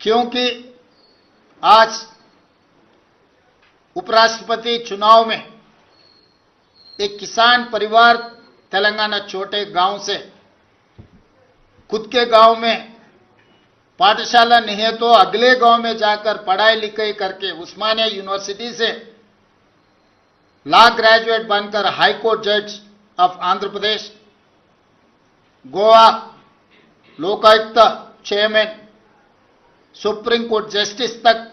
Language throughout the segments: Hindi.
क्योंकि आज उपराष्ट्रपति चुनाव में एक किसान परिवार तेलंगाना छोटे गांव से खुद के गांव में पाठशाला नहीं है तो अगले गांव में जाकर पढ़ाई लिखाई करके उस्मानिया यूनिवर्सिटी से लॉ ग्रेजुएट बनकर हाई कोर्ट जज of Andhra Pradesh, Goa Lokayukta chairman, supreme court justice तक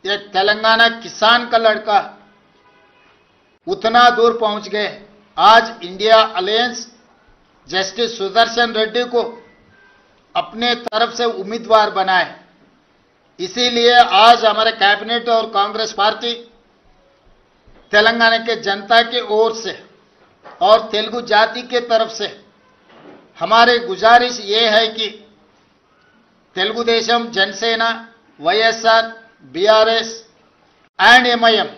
एक तेलंगाना किसान का लड़का उतना दूर पहुंच गए। आज India alliance justice Sudarshan Reddy को अपने तरफ से उम्मीदवार बनाए। इसीलिए आज हमारे कैबिनेट और कांग्रेस पार्टी तेलंगाना के जनता की ओर से और तेलुगु जाति के तरफ से हमारी गुजारिश ये है कि Telugu Desam, Jana Sena, YSR, BRS and MIM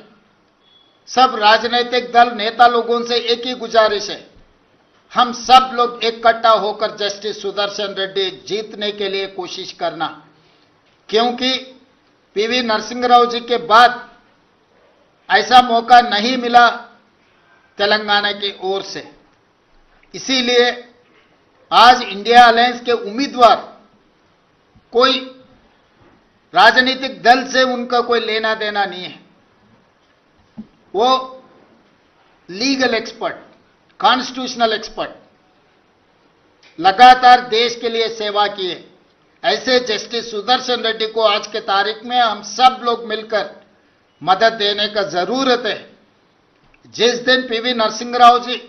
सब राजनीतिक दल नेता लोगों से एक ही गुजारिश है, हम सब लोग इकट्ठा होकर जस्टिस सुदर्शन रेड्डी जीतने के लिए कोशिश करना। क्योंकि पीवी नरसिंह राव जी के बाद ऐसा मौका नहीं मिला तेलंगाना की ओर से। इसीलिए आज इंडिया अलायंस के उम्मीदवार कोई राजनीतिक दल से उनका कोई लेना देना नहीं है, वो लीगल एक्सपर्ट, कॉन्स्टिट्यूशनल एक्सपर्ट, लगातार देश के लिए सेवा किए ऐसे जस्टिस सुदर्शन रेड्डी को आज के तारीख में हम सब लोग मिलकर मदद देने का जरूरत है। जिस दिन पीवी नरसिंह राव जी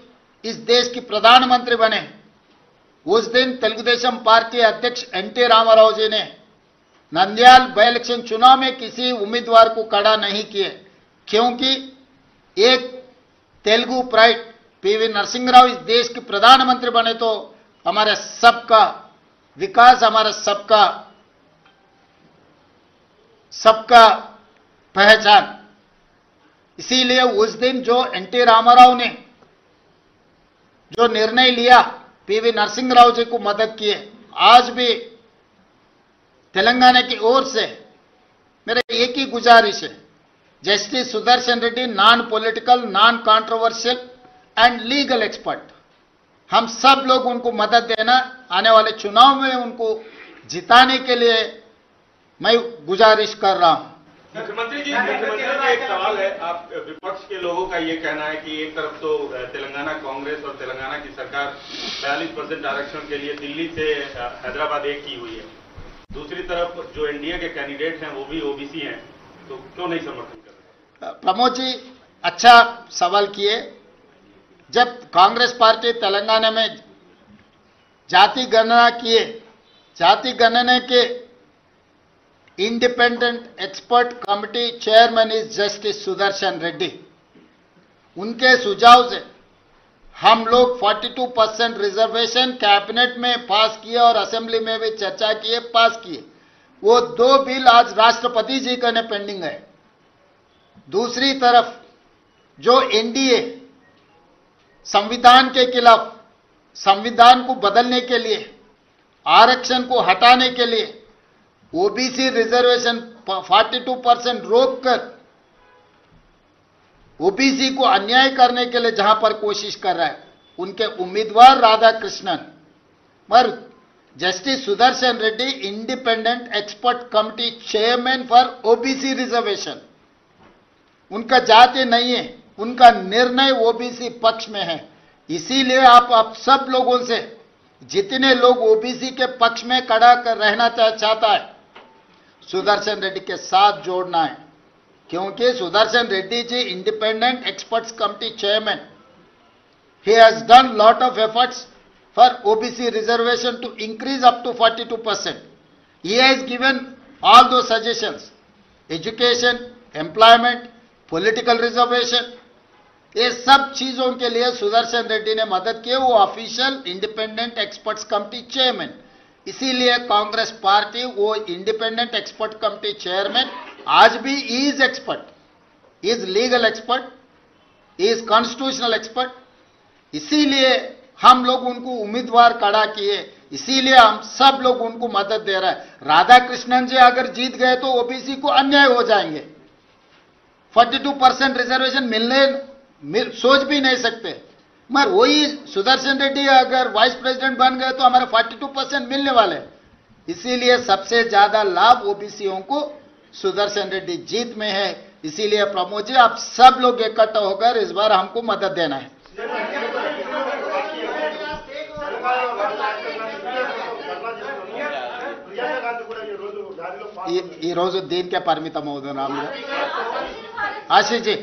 इस देश की प्रधानमंत्री बने उस दिन तेलुगुदेशम पार्टी अध्यक्ष एनटी रामाराव जी ने नंद्याल बाई इलेक्शन चुनाव में किसी उम्मीदवार को खड़ा नहीं किए, क्योंकि एक तेलुगु प्राइड पीवी नरसिंह राव इस देश के प्रधानमंत्री बने तो हमारे सबका विकास, हमारा सबका पहचान। इसीलिए उस दिन जो एनटी रामाराव ने जो निर्णय लिया पीवी नरसिंह राव जी को मदद किए, आज भी तेलंगाना की ओर से मेरा एक ही गुजारिश है, justice Sudarshan Reddy non political, non controversial and legal expert, हम सब लोग उनको मदद देना, आने वाले चुनाव में उनको जिताने के लिए मैं गुजारिश कर रहा हूं। मुख्यमंत्री जी एक सवाल है, आप विपक्ष के लोगों का ये कहना है कि एक तरफ तो तेलंगाना कांग्रेस और तेलंगाना की सरकार 42% आरक्षण के लिए दिल्ली से हैदराबाद एक की हुई है, दूसरी तरफ जो एनडीए के कैंडिडेट हैं वो भी ओबीसी हैं, तो क्यों नहीं समर्थन कर रहे? प्रमोद जी अच्छा सवाल किए। जब कांग्रेस पार्टी तेलंगाना में जाति गणना किए, जाति गणना के independent expert committee chairman is justice Sudarshan Reddy, उनके सुझाव से हम लोग 42% रिजर्वेशन कैबिनेट में पास किए और असेंबली में भी चर्चा किए, पास किए। वो 2 बिल आज राष्ट्रपति जी का पेंडिंग है। दूसरी तरफ जो एनडीए संविधान के खिलाफ, संविधान को बदलने के लिए, आरक्षण को हटाने के लिए ओबीसी रिजर्वेशन 42% रोककर ओबीसी को अन्याय करने के लिए जहां पर कोशिश कर रहा है, उनके उम्मीदवार राधाकृष्णन पर justice Sudarshan Reddy independent expert committee chairman for OBC reservation, उनका जाति नहीं है, उनका निर्णय ओबीसी पक्ष में है। इसीलिए आप सब लोगों से, जितने लोग ओबीसी के पक्ष में खड़ा कर रहना चाहता है, सुदर्शन रेड्डी के साथ जोड़ना है, क्योंकि Sudarshan Reddy ji independent experts committee chairman, he has done lot of efforts for OBC reservation to increase up to 42%. He has given all those suggestions, education, employment, political reservation, ये सब चीजों के लिए सुदर्शन रेड्डी ने मदद की। वो official independent experts committee chairman, इसीलिए कांग्रेस पार्टी वो इंडिपेंडेंट एक्सपर्ट कमेटी चेयरमैन आज भी is expert, is legal expert, is constitutional expert, इसीलिए हम लोग उनको उम्मीदवार खड़ा किए। इसीलिए हम सब लोग उनको मदद दे रहे हैं। राधा कृष्णन जी अगर जीत गए तो ओबीसी को अन्याय हो जाएंगे। 42% रिजर्वेशन सोच भी नहीं सकते। मगर वही सुदर्शन रेड्डी अगर वाइस प्रेसिडेंट बन गए तो हमारे 42% मिलने वाले। इसीलिए सबसे ज्यादा लाभ ओबीसीओं को सुदर्शन रेड्डी जीत में है। इसीलिए प्रमोद जी आप सब लोग इकट्ठा होकर इस बार हमको मदद देना है। ఈ రోజు దీనికే పరిమితం అవుతున్నాం। आशीष जी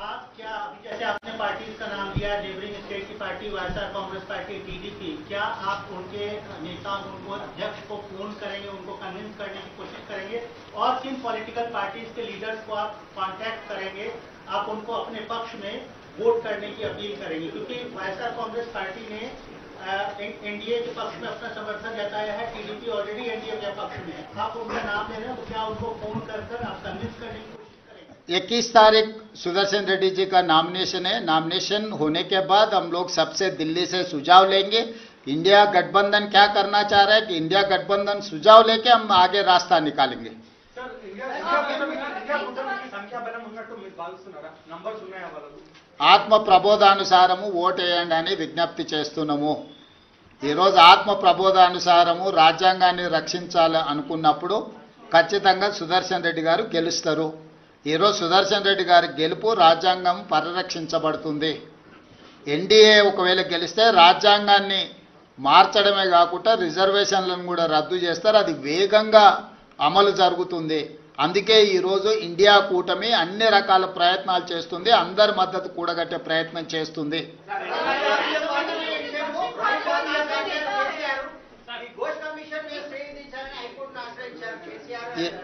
आप क्या जैसे आपने पार्टीज का नाम लिया, नेबरिंग स्टेट की party YSR Congress party TDP, क्या आप उनके नेता उनको अध्यक्ष को फोन करेंगे, उनको कन्विंस करने की कोशिश करेंगे और किन पॉलिटिकल पार्टीज के लीडर्स को आप कांटेक्ट करेंगे, आप उनको अपने पक्ष में वोट करने की अपील करेंगे? क्योंकि वाईएसआर कांग्रेस पार्टी ने एनडीए के पक्ष में अपना समर्थन जताया है, टीडीपी ऑलरेडी एनडीए के पक्ष में है। आप उनका नाम ले रहे हैं तो क्या उनको फोन कर आप कन्विंस करने की कोशिश करेंगे? 21 तारीख सुदर्शन रेड्डी जी का नॉमिनेशन है। नॉमिनेशन होने के बाद हम लोग सबसे दिल्ली से सुझाव लेंगे। इंडिया गठबंधन क्या करना चाह रहा है कि इंडिया गठबंधन सुझाव लेके हम आगे रास्ता निकालेंगे। ఆత్మ ప్రబోధానుసారము ఓటేయండి అని విజ్ఞప్తి చేస్తున్నాము। ఈరోజు ఆత్మ ప్రబోధానుసారము రాజ్యాంగాన్ని రక్షించాలి అనుకున్నప్పుడు ఖచ్చితంగా సుదర్శన్ రెడ్డి గారు గెలుస్తారు। ఈరోజు సుదర్శన్ రెడ్డి గారి గెలుపు రాజ్యాంగం పరిరక్షించబడుతుంది। ఎన్డీఏ ఒకవేళ గెలిస్తే రాజ్యాంగాన్ని మార్చడమే కాకుండా రిజర్వేషన్లను కూడా రద్దు చేస్తారు। అది వేగంగా అమలు జరుగుతుంది। అందుకే ఈరోజు ఇండియా కూటమి అన్ని రకాల ప్రయత్నాలు చేస్తుంది, అందరి మద్దతు కూడగట్టే ప్రయత్నం చేస్తుంది।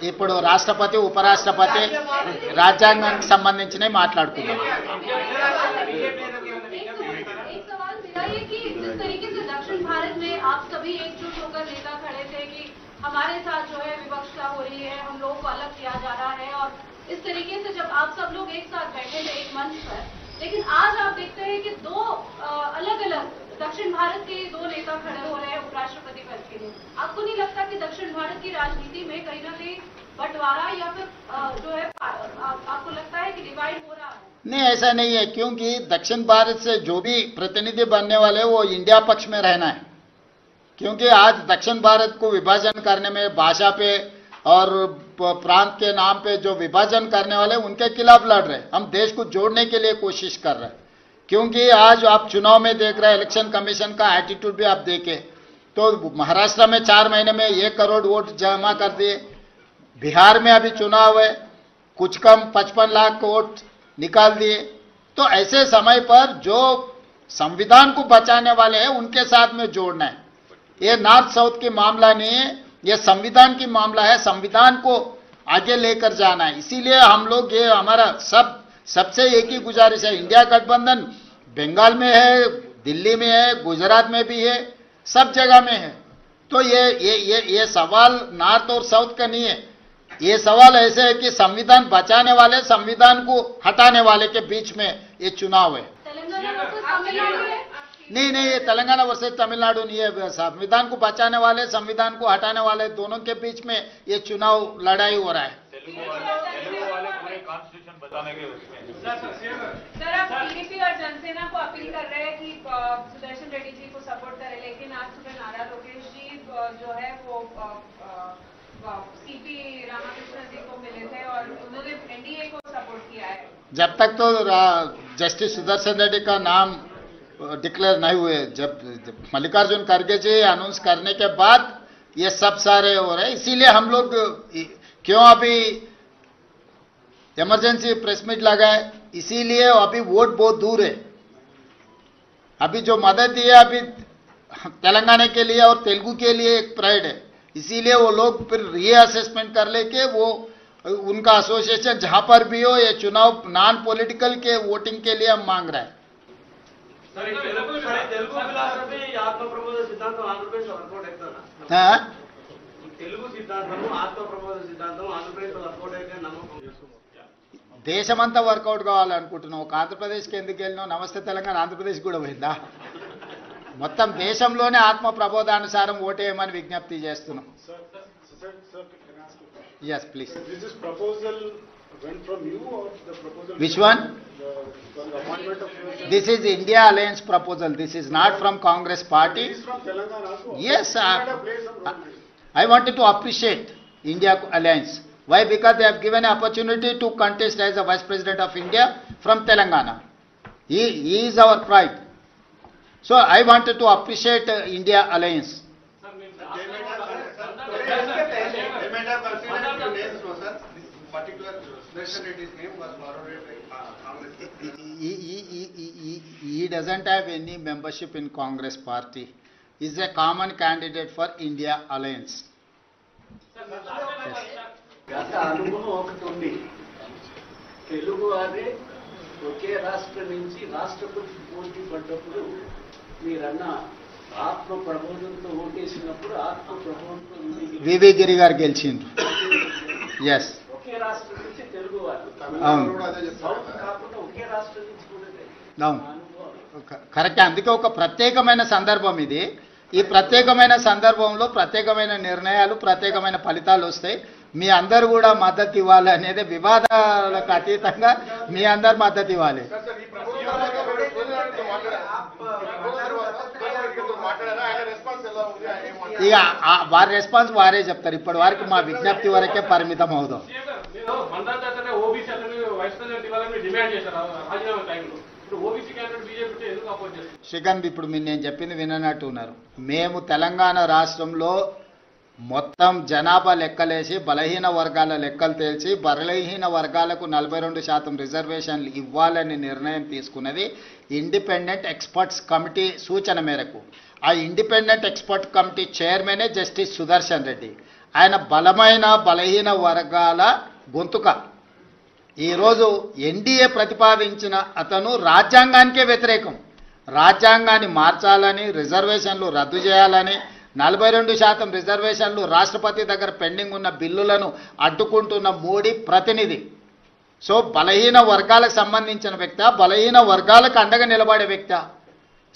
ఇప్పుడు రాష్ట్రపతి ఉపరాష్ట్రపతి రాజ్యాంగానికి సంబంధించినవి మాట్లాడుకున్నాం। दक्षिण भारत में आप सभी एकजुट होकर नेता खड़े थे कि हमारे साथ जो है विवक्षता हो रही है, हम लोगों को अलग किया जा रहा है, और इस तरीके से जब आप सब लोग एक साथ बैठे थे एक मंच पर, लेकिन आज आप देखते हैं कि दो अलग अलग दक्षिण भारत के दो नेता खड़े हो रहे हैं उपराष्ट्रपति पद के लिए। आपको नहीं लगता कि दक्षिण भारत की राजनीति में कहीं ना कहीं बंटवारा या फिर जो है आपको लगता है कि डिवाइड हो रहा है? नहीं, ऐसा नहीं है, क्योंकि दक्षिण भारत से जो भी प्रतिनिधि बनने वाले वो इंडिया पक्ष में रहना है। क्योंकि आज दक्षिण भारत को विभाजन करने में भाषा पे और प्रांत के नाम पे जो विभाजन करने वाले उनके खिलाफ लड़ रहे। हम देश को जोड़ने के लिए कोशिश कर रहे हैं। क्योंकि आज आप चुनाव में देख रहे हैं, इलेक्शन कमीशन का एटीट्यूड भी आप देखें तो महाराष्ट्र में 4 महीने में 1 करोड़ वोट जमा कर दिए। बिहार में अभी चुनाव है, कुछ कम 55 लाख वोट निकाल दिए। तो ऐसे समय पर जो संविधान को बचाने वाले हैं उनके साथ में जोड़ना है। ये नॉर्थ साउथ की मामला नहीं है, ये संविधान की मामला है। संविधान को आगे लेकर जाना है। इसीलिए हम लोग, ये हमारा सबसे एक ही गुजारिश है, इंडिया गठबंधन बंगाल में है, दिल्ली में है, गुजरात में भी है, सब जगह में है। तो ये सवाल नॉर्थ और साउथ का नहीं है। ये सवाल ऐसे है कि संविधान बचाने वाले, संविधान को हटाने वाले के बीच में ये चुनाव है। नहीं, ये तेलंगाना वर्सेस तमिलनाडु नहीं है। संविधान को बचाने वाले, संविधान को हटाने वाले दोनों के बीच में ये चुनाव लड़ाई हो रहा है। सर, आप टीडीपी और जनसेना को अपील कर रहे हैं कि सुदर्शन रेड्डी जी को सपोर्ट करें, लेकिन आज सुबह नारा लोकेश जी जो है वो सीपी रामाकृष्णन जी को मिले थे और उन्होंने एनडीए को सपोर्ट किया है। जब तक तो जस्टिस सुदर्शन रेड्डी का नाम डिक्लेयर नहीं हुए, जब मल्लिकार्जुन खड़गे जी अनाउंस करने के बाद ये सब सारे हो रहे हैं। इसीलिए हम लोग क्यों अभी इमरजेंसी प्रेस मीट लगाए, इसीलिए अभी वोट बहुत दूर है। अभी जो मदद दी है अभी तेलंगाना के लिए और तेलुगु के लिए एक प्राइड है। इसीलिए वो लोग फिर रीअसेसमेंट कर लेके वो उनका एसोसिएशन जहां पर भी हो, ये चुनाव नॉन पॉलिटिकल के वोटिंग के लिए हम मांग रहे हैं। దేశమంతా వర్కౌట్ కావాలనుకుంటున్నాం। ఒక ఆంధ్రప్రదేశ్కి ఎందుకు వెళ్ళినాం? నమస్తే తెలంగాణ ఆంధ్రప్రదేశ్ కూడా పోయిందా? మొత్తం దేశంలోనే ఆత్మ ప్రబోధానుసారం ఓటేయమని విజ్ఞప్తి చేస్తున్నాం. Sir, can I ask you a question? Yes, please. This proposal went from you or the proposal? Which one? The appointment of yours? This is India Alliance proposal. This is not from Congress party. It is from Telangana also. Yes, You might have played some role in this. I wanted to appreciate India Alliance. Why? Because they have given an opportunity to contest as a Vice President of India from Telangana. He is our pride. So I wanted to appreciate India Alliance. They might have considered few names, no, sir. This particular Sudarshan Reddy's name was forwarded by Congress. He doesn't have any membership in Congress party. He is a common candidate for India Alliance. గత అనుభవం ఒకటి ఉంది. తెలుగు వారే ఒకే రాష్ట్రం నుంచి రాష్ట్రపతి పోటీ పడ్డప్పుడు మీరన్న ఆత్మ ప్రబోధంతో ఓటేసినప్పుడు ఆత్మ ప్రబోధంతో వివి గిరి గారు గెలిచిండ్రు. ఎస్, ఒకే రాష్ట్రం నుంచి తెలుగు వారు అవును సౌత్ కాకుండా ఒకే రాష్ట్రం నుంచి కూడా అవును కరెక్ట్. అందుకే ఒక ప్రత్యేకమైన సందర్భం ఇది. ఈ ప్రత్యేకమైన సందర్భంలో ప్రత్యేకమైన నిర్ణయాలు, ప్రత్యేకమైన ఫలితాలు వస్తాయి. మీ అందరు కూడా మద్దతు ఇవ్వాలి అనేది, వివాదాలకు అతీతంగా మీ అందరు మద్దతు ఇవ్వాలి. ఇక వారి రెస్పాన్స్ వారే చెప్తారు. ఇప్పటి వరకు మా విజ్ఞప్తి వరకే పరిమితం అవుదాం. శ్రీకాంత్, ఇప్పుడు మీరు నేను చెప్పింది విననట్టు ఉన్నారు. మేము తెలంగాణ రాష్ట్రంలో మొత్తం జనాభా లెక్కలేసి బలహీన వర్గాల లెక్కలు తేల్చి బలహీన వర్గాలకు 42% రిజర్వేషన్లు ఇవ్వాలని నిర్ణయం తీసుకున్నది ఇండిపెండెంట్ ఎక్స్పర్ట్స్ కమిటీ సూచన మేరకు. ఆ ఇండిపెండెంట్ ఎక్స్పర్ట్ కమిటీ చైర్మనే జస్టిస్ సుదర్శన్ రెడ్డి. ఆయన బలమైన బలహీన వర్గాల గొంతుక. ఈరోజు ఎన్డీఏ ప్రతిపాదించిన అతను రాజ్యాంగానికే వ్యతిరేకం. రాజ్యాంగాన్ని మార్చాలని, రిజర్వేషన్లు రద్దు చేయాలని, 42% రిజర్వేషన్లు రాష్ట్రపతి దగ్గర పెండింగ్ ఉన్న బిల్లులను అడ్డుకుంటున్న మోడీ ప్రతినిధి. సో బలహీన వర్గాలకు సంబంధించిన వ్యక్తి, బలహీన వర్గాలకు అండగా నిలబడే వ్యక్తి.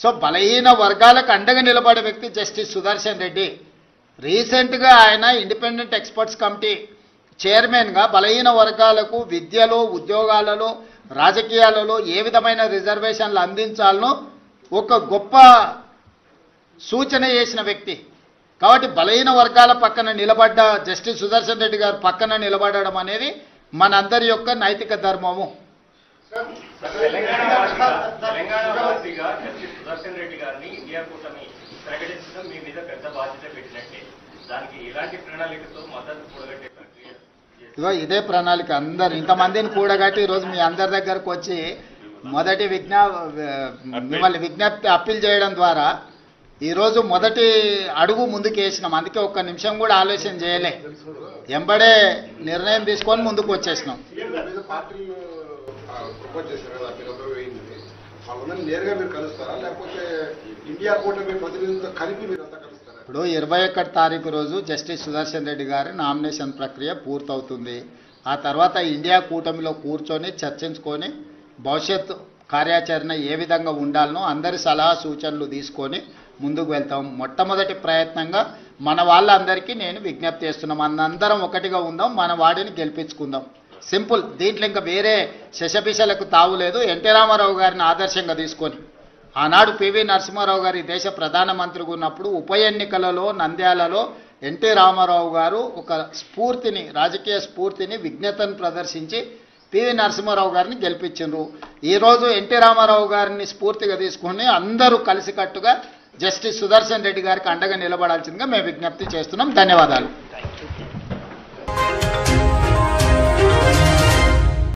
సో బలహీన వర్గాలకు అండగా నిలబడే వ్యక్తి జస్టిస్ సుదర్శన్ రెడ్డి. రీసెంట్గా ఆయన ఇండిపెండెంట్ ఎక్స్పర్ట్స్ కమిటీ చైర్మన్గా బలహీన వర్గాలకు విద్యలో, ఉద్యోగాలలో, రాజకీయాలలో ఏ విధమైన రిజర్వేషన్లు అందించాలనో ఒక గొప్ప సూచన చేసిన వ్యక్తి. కాబట్టి బలహీన వర్గాల పక్కన నిలబడ్డ జస్టిస్ సుదర్శన్ రెడ్డి గారు పక్కన నిలబడడం అనేది మనందరి యొక్క నైతిక ధర్మము. తెలంగాణ వాసిగా జస్టిస్ సుదర్శన్ రెడ్డి గారిని ఇండియా కూటమి ప్రకటించడం మీ మీద పెద్ద బాధ్యత పెట్టినట్టే. దానికి ఎలాంటి ప్రణాళికతో మద్దతు కూడగట్టే ప్రక్రియ? ఇదే ప్రణాళిక. అందరు ఇంతమందిని కూడగట్టి ఈరోజు మీ అందరి దగ్గరకు వచ్చి మొదటి మిమ్మల్ని విజ్ఞప్తి అప్పీల్ చేయడం ద్వారా ఈరోజు మొదటి అడుగు ముందుకు వేసినాం. అందుకే ఒక్క నిమిషం కూడా ఆలోచన చేయలే, ఎంబడే నిర్ణయం తీసుకొని ముందుకు వచ్చేసినాం. ఇప్పుడు 21 తారీఖు రోజు జస్టిస్ సుదర్శన్ రెడ్డి గారి నామినేషన్ ప్రక్రియ పూర్తవుతుంది. ఆ తర్వాత ఇండియా కూటమిలో కూర్చొని చర్చించుకొని భవిష్యత్ కార్యాచరణ ఏ విధంగా ఉండాలనో అందరి సలహా సూచనలు తీసుకొని ముందుకు వెళ్తాం. మొట్టమొదటి ప్రయత్నంగా మన వాళ్ళందరికీ నేను విజ్ఞప్తి చేస్తున్నాం, మనందరం ఒకటిగా ఉందాం, మన వాడిని గెలిపించుకుందాం. సింపుల్. దీంట్లో ఇంకా వేరే శశపిశలకు తావులేదు. ఎన్టీ రామారావు గారిని ఆదర్శంగా తీసుకొని ఆనాడు పివి నరసింహారావు గారి దేశ ప్రధానమంత్రిగా ఉన్నప్పుడు ఉప ఎన్నికలలో నంద్యాలలో ఎన్టీ రామారావు గారు ఒక స్ఫూర్తిని, రాజకీయ స్ఫూర్తిని, విజ్ఞతను ప్రదర్శించి పివి నరసింహారావు గారిని గెలిపించారు. ఈరోజు ఎన్టీ రామారావు గారిని స్ఫూర్తిగా తీసుకుని అందరూ కలిసికట్టుగా జస్టిస్ సుదర్శన్ రెడ్డి గారికి అండగా నిలబడాల్సిందిగా మేము విజ్ఞప్తి చేస్తున్నాం. ధన్యవాదాలు.